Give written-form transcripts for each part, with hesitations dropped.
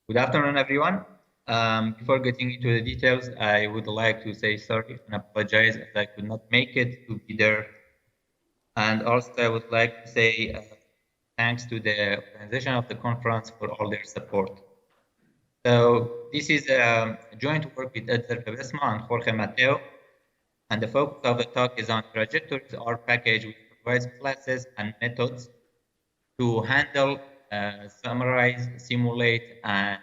Good afternoon, everyone. Before getting into the details, I would like to say sorry and apologize as I could not make it to be there. And also, I would like to say thanks to the organization of the conference for all their support. So this is a joint work with Edzer Cabesma and Jorge Mateo, and the focus of the talk is on trajectories, our package which provides classes and methods to handle, summarize, simulate, and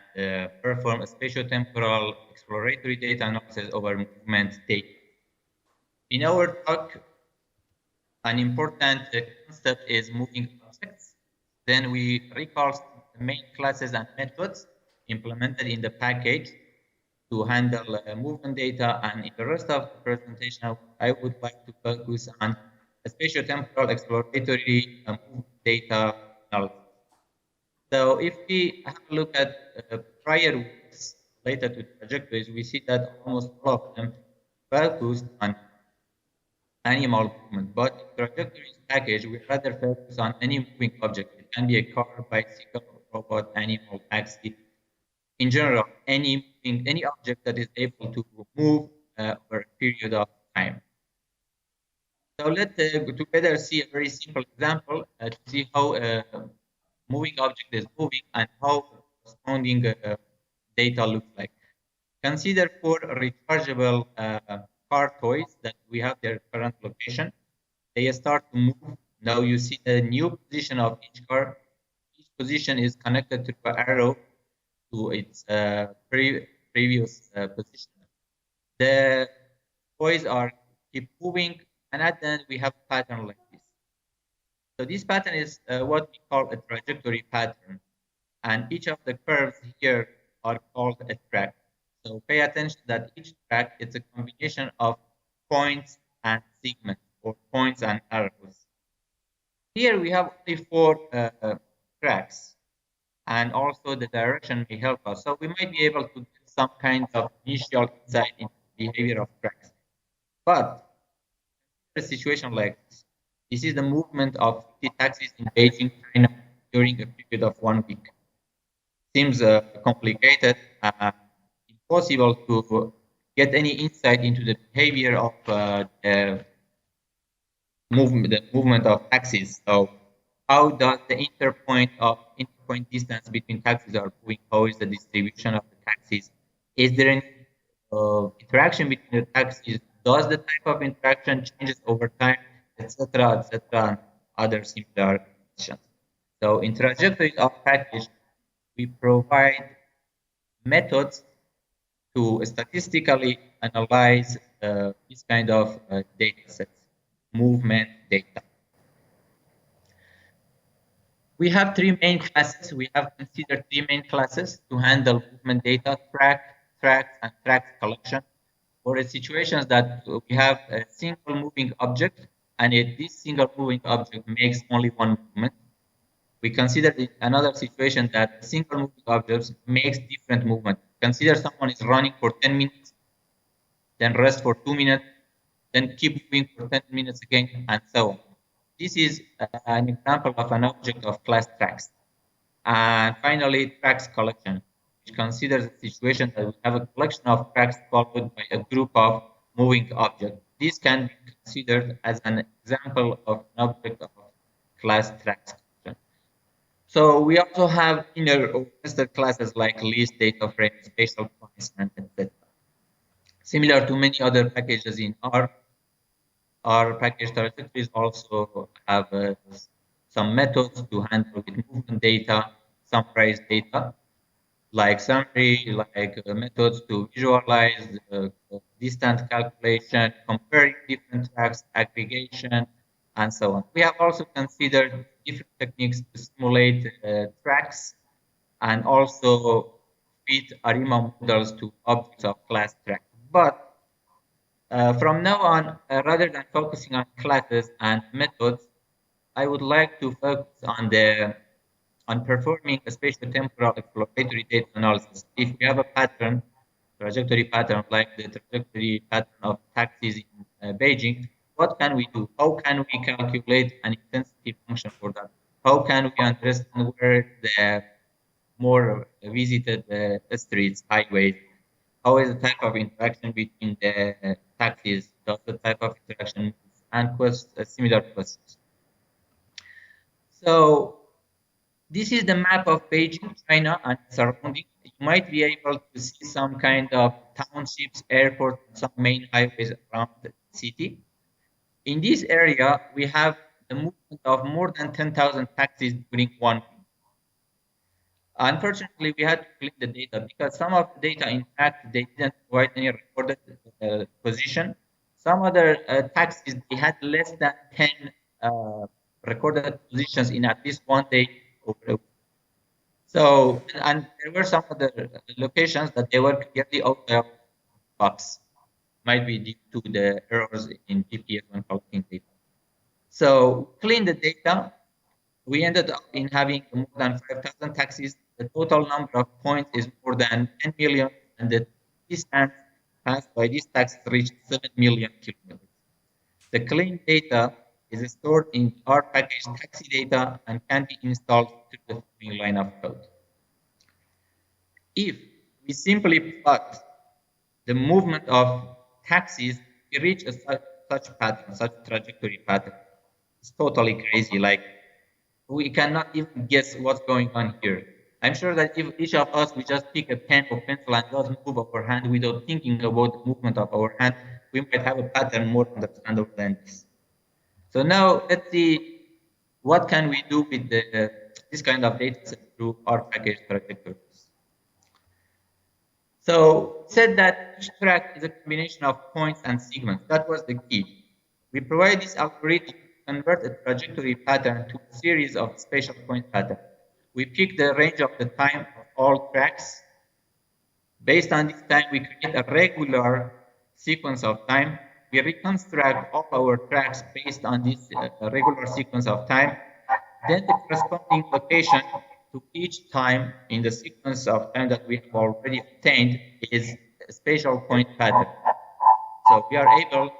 perform a spatiotemporal exploratory data analysis over movement data. In our talk, an important concept is moving objects. Then we recall the main classes and methods implemented in the package to handle movement data. And in the rest of the presentation, I would like to focus on spatiotemporal exploratory movement data analysis. So if we have a look at prior works related to trajectories, we see that almost all of them focused on animal movement. But in trajectories package, we rather focus on any moving object. It can be a car, bicycle, robot, animal, taxi. In general, any object that is able to move over a period of time. So let's together see a very simple example to see how moving object is moving and how corresponding data looks like. Consider four rechargeable car toys that we have their current location. They start to move. Now you see the new position of each car. Each position is connected to an arrow to its previous position. The toys are keep moving, and at the end we have a pattern like this. So this pattern is what we call a trajectory pattern. And each of the curves here are called a track. So pay attention that each track is a combination of points and segments, or points and arrows. Here we have only four tracks, and also the direction may help us. So we might be able to get some kind of initial insight into the behavior of tracks. But a situation like this is the movement of 50 taxis in Beijing, China during a period of 1 week. Seems complicated and impossible to get any insight into the behavior of the movement of taxis. So how does the interpoint distance between taxis are moving? How is the distribution of the taxis? Is there any interaction between the taxis? Does the type of interaction changes over time, etc., and other similar questions? So in trajectories of package, we provide methods to statistically analyze this kind of data sets, movement data. We have three main classes. We have considered three main classes to handle movement data, tracks, and tracks collection. For the situations that we have a single moving object, and if this single moving object makes only one movement, we consider another situation that a single moving object makes different movement. Consider someone is running for 10 minutes, then rest for 2 minutes, then keep moving for 10 minutes again, and so on. This is an example of an object of class tracks. And finally, tracks collection, which considers a situation that we have a collection of tracks followed by a group of moving objects. This can be considered as an example of an object of class tracks. So we also have inner or nested classes like list, data frame, spatial points, and etc. Similar to many other packages in R, our package trajectories also have some methods to handle with movement data, summarize data, like summary, like methods to visualize distance calculation, comparing different tracks, aggregation, and so on. We have also considered different techniques to simulate tracks and also fit ARIMA models to objects of class track. But from now on, rather than focusing on classes and methods, I would like to focus on performing a spatiotemporal exploratory data analysis. If we have a pattern, trajectory pattern, like the trajectory pattern of taxis in Beijing, what can we do? How can we calculate an intensity function for that? How can we understand where the more visited streets, highways? How is the type of interaction between the taxis? Does the type of interaction and similar questions? So this is the map of Beijing, China, and surrounding. You might be able to see some kind of townships, airports, and some main highways around the city. In this area, we have the movement of more than 10,000 taxis during 1 week. Unfortunately, we had to clean the data because some of the data, in fact, they didn't provide any recorded position. Some other taxis, they had less than 10 recorded positions in at least 1 day over a week. So, and there were some other locations that they were clearly out of box, might be due to the errors in GPS when collecting data. So, clean the data. We ended up in having more than 5,000 taxis. The total number of points is more than 10 million, and the distance passed by these taxis reached 7 million kilometers. The clean data is stored in our package taxi data and can be installed to the following line of code. If we simply plot the movement of taxis, we reach such pattern, such trajectory pattern. It's totally crazy. Like, we cannot even guess what's going on here. I'm sure that if each of us, we just pick a pen or pencil and just move our hand without thinking about the movement of our hand, we might have a pattern more understandable than this. So now let's see what can we do with this kind of data set through our package trajectories. So said that each track is a combination of points and segments. That was the key. We provide this algorithm to convert a trajectory pattern to a series of spatial point patterns. We pick the range of the time of all tracks. Based on this time, we create a regular sequence of time. We reconstruct all our tracks based on this regular sequence of time. Then the corresponding location to each time in the sequence of time that we have already obtained is a spatial point pattern. So we are able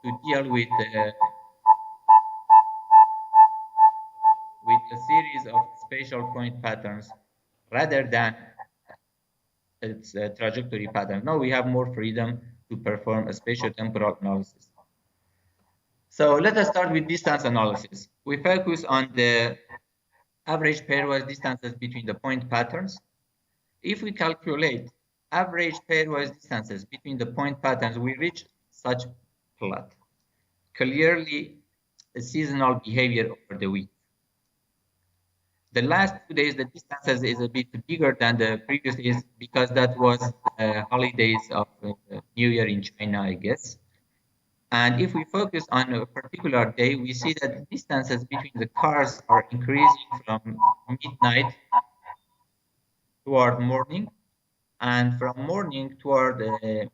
to deal with a series of spatial point patterns rather than its trajectory pattern. Now we have more freedom to perform a spatio-temporal analysis. So let us start with distance analysis. We focus on the average pairwise distances between the point patterns. If we calculate average pairwise distances between the point patterns, we reach such plot. Clearly, a seasonal behavior over the week. The last 2 days, the distances is a bit bigger than the previous days because that was holidays of New Year in China, I guess. And if we focus on a particular day, we see that the distances between the cars are increasing from midnight toward morning, and from morning toward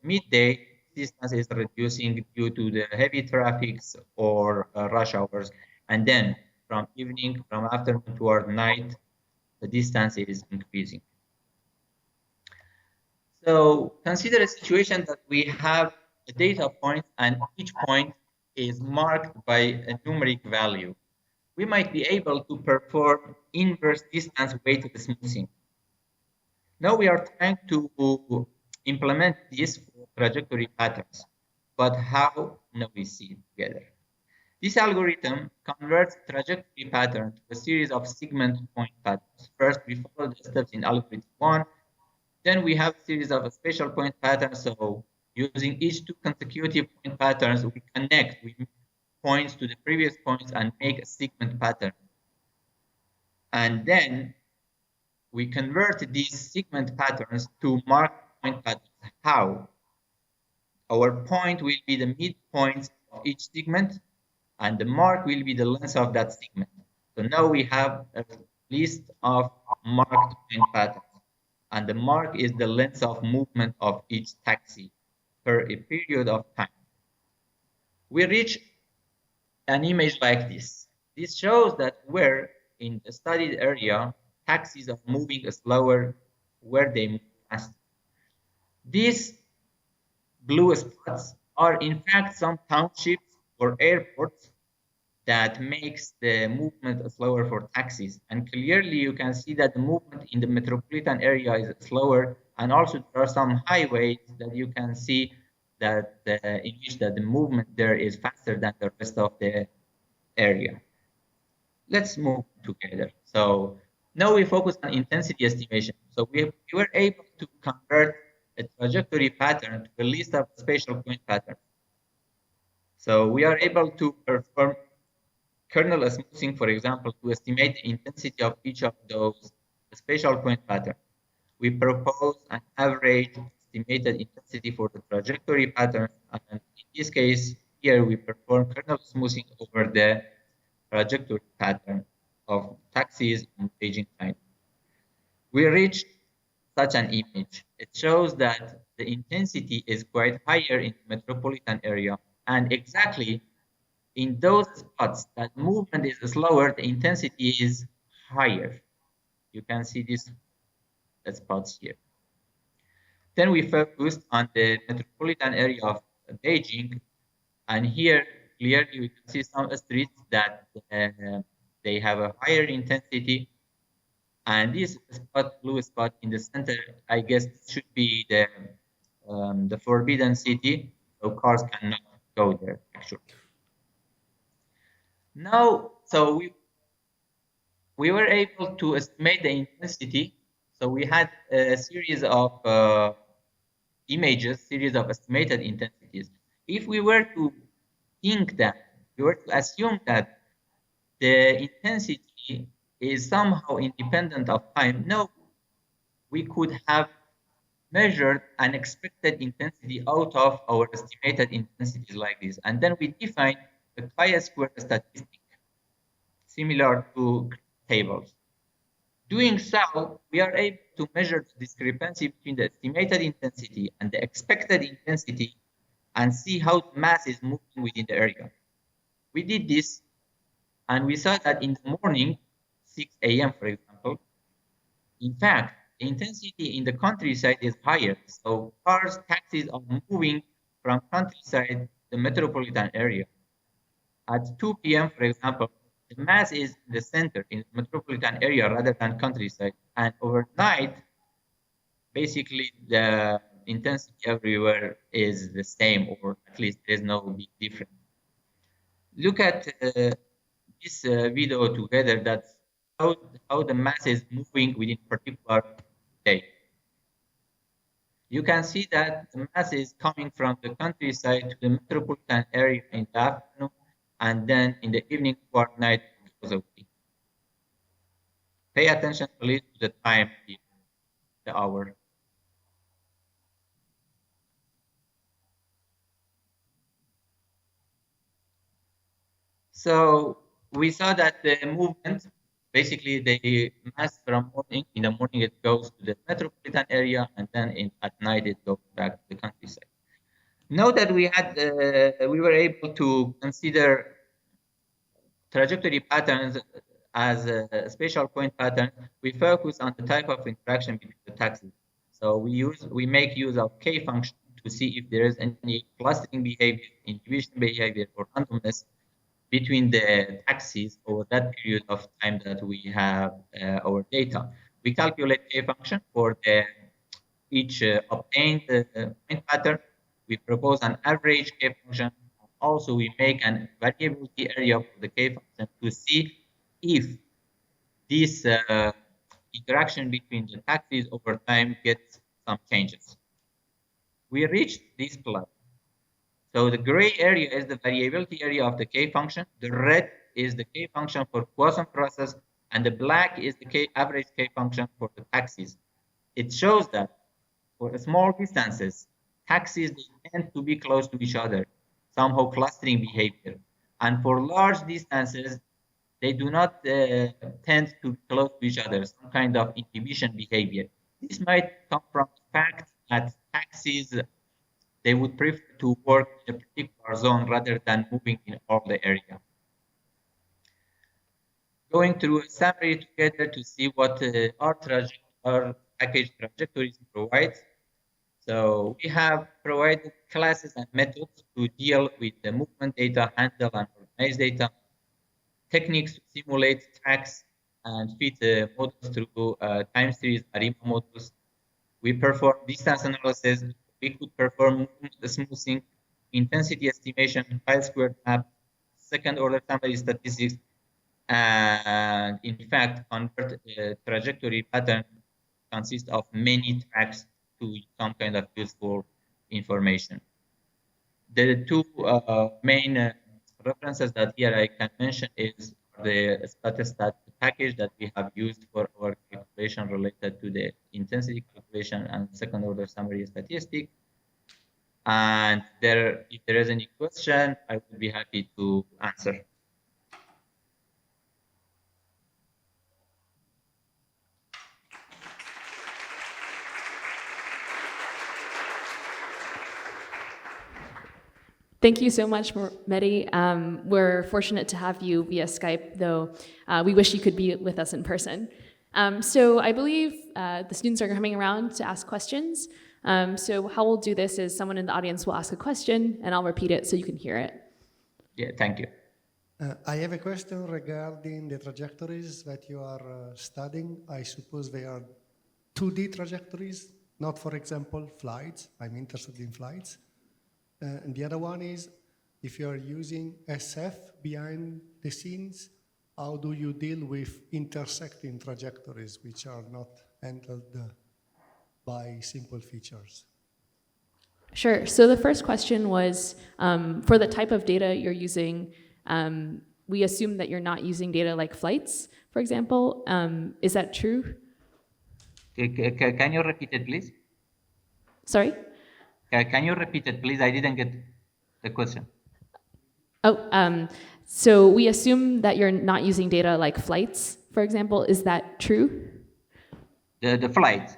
midday, distance is reducing due to the heavy traffics or rush hours. And then from evening, from afternoon toward night, the distance is increasing. So consider a situation that we have a data point and each point is marked by a numeric value. We might be able to perform inverse distance weighted smoothing. Now we are trying to implement this for trajectory patterns, but how? Now we see it together. This algorithm converts trajectory pattern to a series of segment point patterns. First, we follow the steps in algorithm 1. Then we have a series of spatial point patterns. So using each 2 consecutive point patterns, we connect with points to the previous points and make a segment pattern. And then we convert these segment patterns to marked point patterns. How? Our point will be the midpoint of each segment, and the mark will be the length of that segment. So now we have a list of marked point patterns, and the mark is the length of movement of each taxi per a period of time. We reach an image like this. This shows that where in the studied area, taxis are moving slower, where they move faster. These blue spots are in fact some townships or airports that makes the movement slower for taxis. And clearly you can see that the movement in the metropolitan area is slower. And also there are some highways that you can see that in which that the movement there is faster than the rest of the area. Let's move together. So now we focus on intensity estimation. So we were able to convert a trajectory pattern to a list of spatial point patterns. So we are able to perform kernel smoothing, for example, to estimate the intensity of each of those spatial point patterns. We propose an average estimated intensity for the trajectory pattern, and in this case, here we perform kernel smoothing over the trajectory pattern of taxis in Beijing, China. We reached such an image. It shows that the intensity is quite higher in the metropolitan area, and exactly in those spots that movement is slower, the intensity is higher. You can see these spots here. Then we focused on the metropolitan area of Beijing, and here clearly we can see some streets that they have a higher intensity. And this spot, blue spot in the center, I guess should be the forbidden city, so cars cannot go there actually. Now, so we were able to estimate the intensity. So we had a series of images, series of estimated intensities. If we were to think that, we were to assume that the intensity is somehow independent of time, no, we could have measured an expected intensity out of our estimated intensities like this. And then we define the chi-square statistic, similar to tables. Doing so, we are able to measure the discrepancy between the estimated intensity and the expected intensity and see how the mass is moving within the area. We did this, and we saw that in the morning, 6 a.m., for example, in fact, the intensity in the countryside is higher. So cars, taxis are moving from countryside to the metropolitan area. At 2 p.m., for example, the mass is in the center, in the metropolitan area rather than countryside. And overnight, basically the intensity everywhere is the same, or at least there's no big difference. Look at this video together. That's how the mass is moving within a particular day. You can see that the mass is coming from the countryside to the metropolitan area in the afternoon, and then in the evening or night it goes away. Pay attention please to the time here, the hour. So we saw that the movement, basically the mass from morning, in the morning it goes to the metropolitan area, and then at night it goes back to the countryside. Now that we were able to consider trajectory patterns as a spatial point pattern, we focus on the type of interaction between the taxes. So we make use of K function to see if there is any clustering behavior, intuition behavior, or randomness between the taxis over that period of time that we have our data. We calculate K function for each obtained point pattern. We propose an average K function. Also, we make an variability area for the K function to see if this interaction between the taxis over time gets some changes. We reached this plot. So the gray area is the variability area of the K function. The red is the K function for Poisson process, and the black is the average K function for the taxis. It shows that for small distances, taxis they tend to be close to each other, somehow clustering behavior. And for large distances, they do not tend to be close to each other, some kind of inhibition behavior. This might come from the fact that taxis, they would prefer to work in a particular zone rather than moving in all the area. Going through a summary together to see what our package trajectories provide. So we have provided classes and methods to deal with the movement data, handle and organize data. techniques to simulate tracks and fit models through time series ARIMA models. We perform distance analysis. We could perform smoothing, intensity estimation, chi-square map, second-order summary statistics, and in fact, convert a trajectory pattern consists of many tracks to some kind of useful information. The two main references that here I can mention is the Statistat package that we have used for our calculation related to the intensity calculation and second order summary statistic. And if there is any question, I would be happy to answer. Thank you so much, Mehdi. We're fortunate to have you via Skype, though we wish you could be with us in person. So I believe the students are coming around to ask questions. So how we'll do this is someone in the audience will ask a question, and I'll repeat it so you can hear it. Yeah, thank you. I have a question regarding the trajectories that you are studying. I suppose they are 2D trajectories, not, for example, flights. I'm interested in flights. And the other one is, if you are using SF behind the scenes, how do you deal with intersecting trajectories which are not handled by simple features? Sure. So the first question was, for the type of data you're using, we assume that you're not using data like flights, for example. Is that true? Can you repeat it, please? Sorry? Can you repeat it, please? I didn't get the question. Oh, so we assume that you're not using data like flights, for example. Is that true? The flight.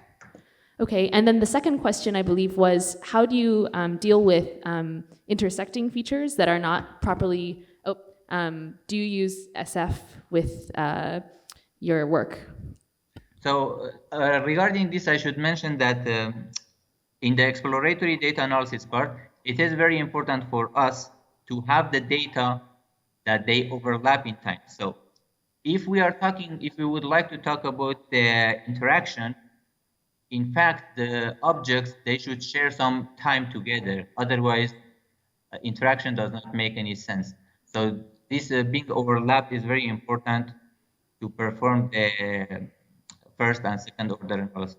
Okay, and then the second question, I believe, was how do you deal with intersecting features that are not properly, do you use SF with your work? So regarding this, I should mention that in the exploratory data analysis part, it is very important for us to have the data that they overlap in time. So if we would like to talk about the interaction, in fact, the objects, they should share some time together. Otherwise, interaction does not make any sense. So this big overlap is very important to perform the first and second order analysis.